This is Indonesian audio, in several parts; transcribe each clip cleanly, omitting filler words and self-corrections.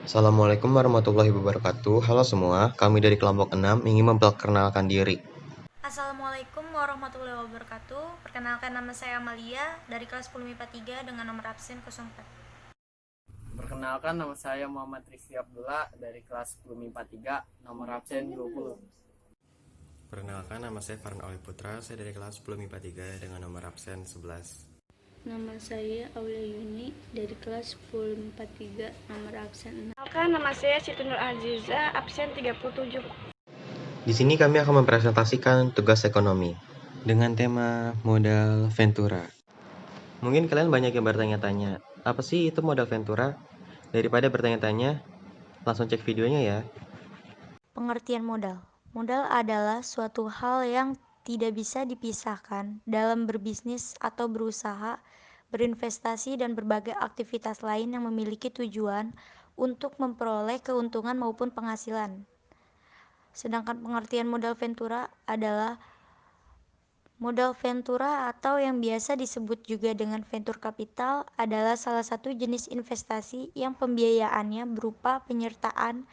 Assalamualaikum warahmatullahi wabarakatuh. Halo semua, kami dari kelompok 6 ingin memperkenalkan diri. Assalamualaikum warahmatullahi wabarakatuh. Perkenalkan, nama saya Amalia dari kelas 10 MIPA 3 dengan nomor absen 04. Perkenalkan, nama saya Muhammad Rizky Abdullah dari kelas 10 MIPA 3, nomor absen 20. Perkenalkan, nama saya Farhan Oli Putra, saya dari kelas 10 MIPA 3 dengan nomor absen 11. Nama saya Aulia Yuni dari kelas 10 MIPA 3, nomor absen 6. Perkenalkan, nama saya Siti Nur Aziza, absen 37. Di sini kami akan mempresentasikan tugas ekonomi dengan tema modal Ventura. Mungkin kalian banyak yang bertanya-tanya, apa sih itu modal Ventura? Daripada bertanya-tanya, langsung cek videonya ya. Pengertian modal. Modal adalah suatu hal yang tidak bisa dipisahkan dalam berbisnis atau berusaha, berinvestasi, dan berbagai aktivitas lain yang memiliki tujuan untuk memperoleh keuntungan maupun penghasilan. Sedangkan pengertian modal Ventura adalah modal Ventura atau yang biasa disebut juga dengan venture capital adalah salah satu jenis investasi yang pembiayaannya berupa penyertaan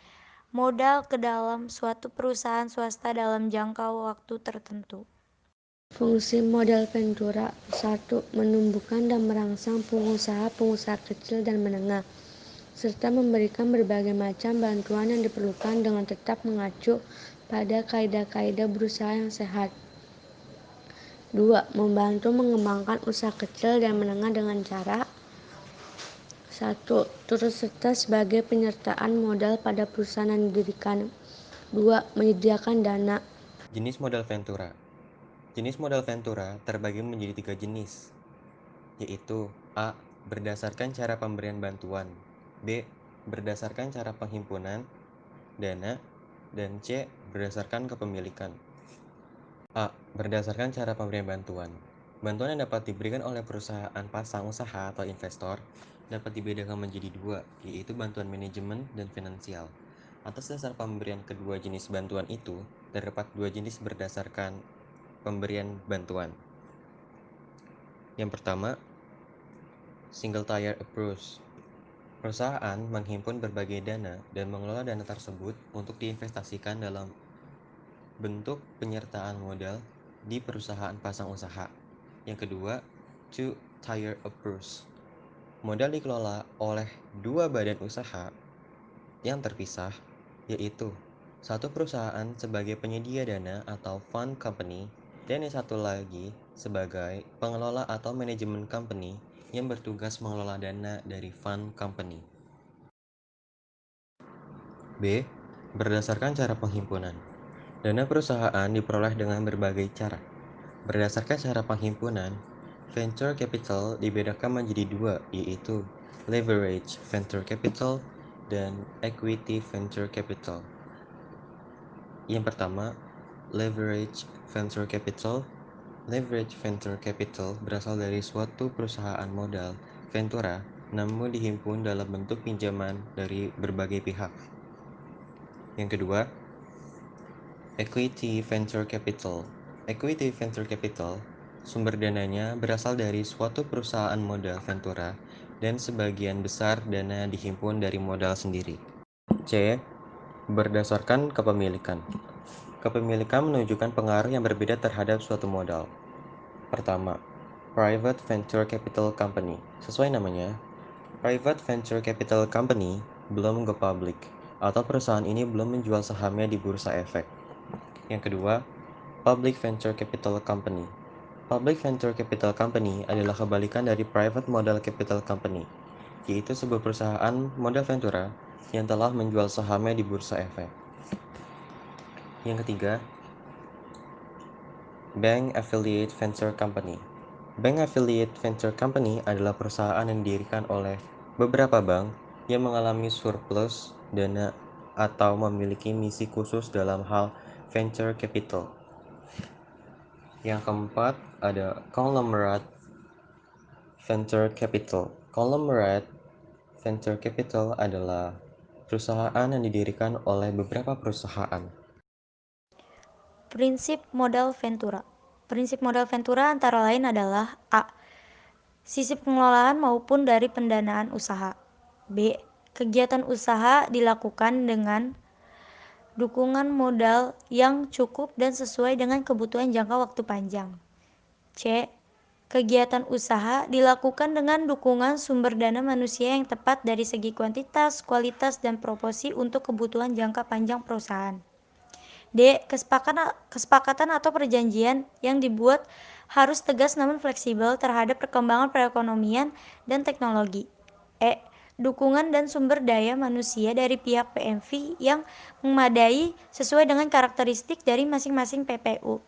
modal ke dalam suatu perusahaan swasta dalam jangka waktu tertentu. Fungsi modal Ventura: 1. Menumbuhkan dan merangsang pengusaha-pengusaha kecil dan menengah, serta memberikan berbagai macam bantuan yang diperlukan dengan tetap mengacu pada kaidah-kaidah berusaha yang sehat. 2. Membantu mengembangkan usaha kecil dan menengah dengan cara: 1. Turut serta sebagai penyertaan modal pada perusahaan yang didirikan. 2. Menyediakan dana. Jenis modal Ventura. Jenis modal Ventura terbagi menjadi 3 jenis, yaitu A. Berdasarkan cara pemberian bantuan, B. Berdasarkan cara penghimpunan dana, dan C. Berdasarkan kepemilikan. A. Berdasarkan cara pemberian bantuan. Bantuan yang dapat diberikan oleh perusahaan pasang usaha atau investor dapat dibedakan menjadi dua, yaitu bantuan manajemen dan finansial. Atas dasar pemberian kedua jenis bantuan itu, terdapat dua jenis berdasarkan pemberian bantuan. Yang pertama, single tier approach. Perusahaan menghimpun berbagai dana dan mengelola dana tersebut untuk diinvestasikan dalam bentuk penyertaan modal di perusahaan pasang usaha. Yang kedua, two-tier approach. Modal dikelola oleh dua badan usaha yang terpisah, yaitu satu perusahaan sebagai penyedia dana atau fund company, dan yang satu lagi sebagai pengelola atau manajemen company yang bertugas mengelola dana dari fund company. B. Berdasarkan cara penghimpunan. Dana perusahaan diperoleh dengan berbagai cara. Berdasarkan cara penghimpunan, venture capital dibedakan menjadi dua, yaitu leverage venture capital dan equity venture capital. Yang pertama, leverage venture capital. Leverage venture capital berasal dari suatu perusahaan modal Ventura, namun dihimpun dalam bentuk pinjaman dari berbagai pihak. Yang kedua, equity venture capital. Equity venture capital, sumber dananya berasal dari suatu perusahaan modal Ventura dan sebagian besar dana dihimpun dari modal sendiri. C. Berdasarkan kepemilikan. Kepemilikan menunjukkan pengaruh yang berbeda terhadap suatu modal. Pertama, private venture capital company. Sesuai namanya, private venture capital company belum go public, atau perusahaan ini belum menjual sahamnya di bursa efek. Yang kedua, public venture capital company. Public venture capital company adalah kebalikan dari private model capital company, yaitu sebuah perusahaan modal ventura yang telah menjual sahamnya di bursa efek. Yang ketiga, bank affiliate venture company. Bank affiliate venture company adalah perusahaan yang didirikan oleh beberapa bank yang mengalami surplus dana atau memiliki misi khusus dalam hal venture capital. Yang keempat, ada conglomerate venture capital. Conglomerate venture capital adalah perusahaan yang didirikan oleh beberapa perusahaan. Prinsip modal Ventura. Prinsip modal Ventura antara lain adalah A. Sisi pengelolaan maupun dari pendanaan usaha. B. Kegiatan usaha dilakukan dengan dukungan modal yang cukup dan sesuai dengan kebutuhan jangka waktu panjang. C. Kegiatan usaha dilakukan dengan dukungan sumber dana manusia yang tepat dari segi kuantitas, kualitas, dan proporsi untuk kebutuhan jangka panjang perusahaan. D. Kesepakatan atau perjanjian yang dibuat harus tegas namun fleksibel terhadap perkembangan perekonomian dan teknologi. E. Dukungan dan sumber daya manusia dari pihak PMV yang memadai sesuai dengan karakteristik dari masing-masing PPU.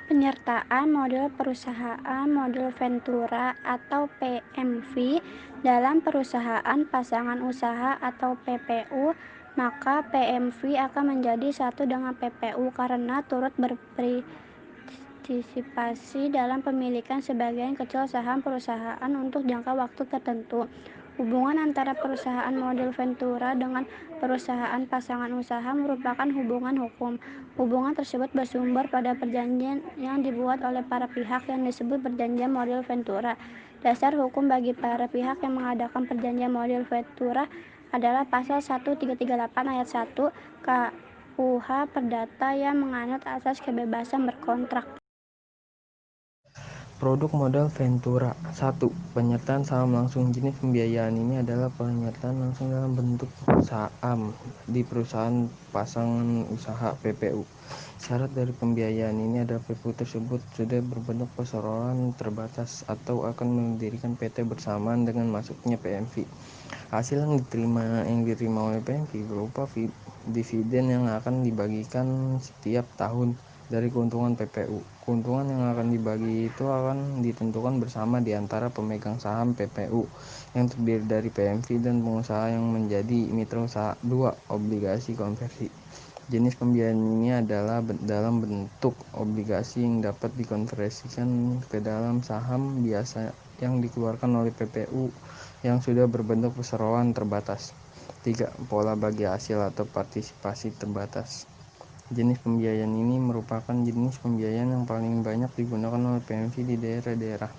Penyertaan model perusahaan model Ventura atau PMV dalam perusahaan pasangan usaha atau PPU, maka PMV akan menjadi satu dengan PPU karena turut berpartisipasi dalam pemilikan sebagian kecil saham perusahaan untuk jangka waktu tertentu. Hubungan antara perusahaan model Ventura dengan perusahaan pasangan usaha merupakan hubungan hukum. Hubungan tersebut bersumber pada perjanjian yang dibuat oleh para pihak yang disebut perjanjian model Ventura. Dasar hukum bagi para pihak yang mengadakan perjanjian model Ventura adalah pasal 1338 ayat 1 KUH Perdata yang menganut asas kebebasan berkontrak. Produk modal Ventura. 1. Penyertaan saham langsung. Jenis pembiayaan ini adalah penyertaan langsung dalam bentuk saham di perusahaan pasangan usaha PPU. Syarat dari pembiayaan ini adalah PPU tersebut sudah berbentuk perseroan terbatas atau akan mendirikan PT bersamaan dengan masuknya PMV. Hasil yang diterima oleh PMV berupa dividen yang akan dibagikan setiap tahun dari keuntungan PPU. Keuntungan yang akan dibagi itu akan ditentukan bersama di antara pemegang saham PPU yang terdiri dari PMV dan pengusaha yang menjadi mitra usaha. 2. Obligasi konversi. Jenis pembiayaan ini adalah dalam bentuk obligasi yang dapat dikonversikan ke dalam saham biasa yang dikeluarkan oleh PPU yang sudah berbentuk perseroan terbatas. 3. Pola bagi hasil atau partisipasi terbatas. Jenis pembiayaan ini merupakan jenis pembiayaan yang paling banyak digunakan oleh PMV di daerah-daerah.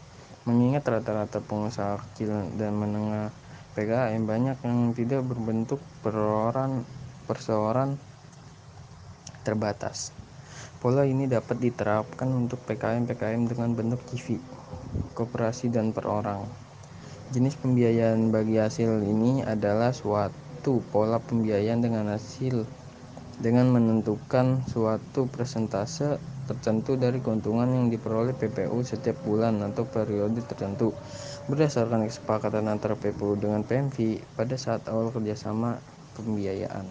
Mengingat rata-rata pengusaha kecil dan menengah PKM banyak yang tidak berbentuk perseroan terbatas. Pola ini dapat diterapkan untuk PKM dengan bentuk JV, koperasi dan per orang. Jenis pembiayaan bagi hasil ini adalah suatu pola pembiayaan dengan menentukan suatu persentase tertentu dari keuntungan yang diperoleh PPU setiap bulan atau periode tertentu berdasarkan kesepakatan antara PPU dengan PMV pada saat awal kerjasama pembiayaan.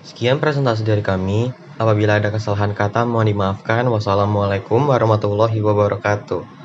Sekian presentasi dari kami. Apabila ada kesalahan kata mohon dimaafkan. Wassalamualaikum warahmatullahi wabarakatuh.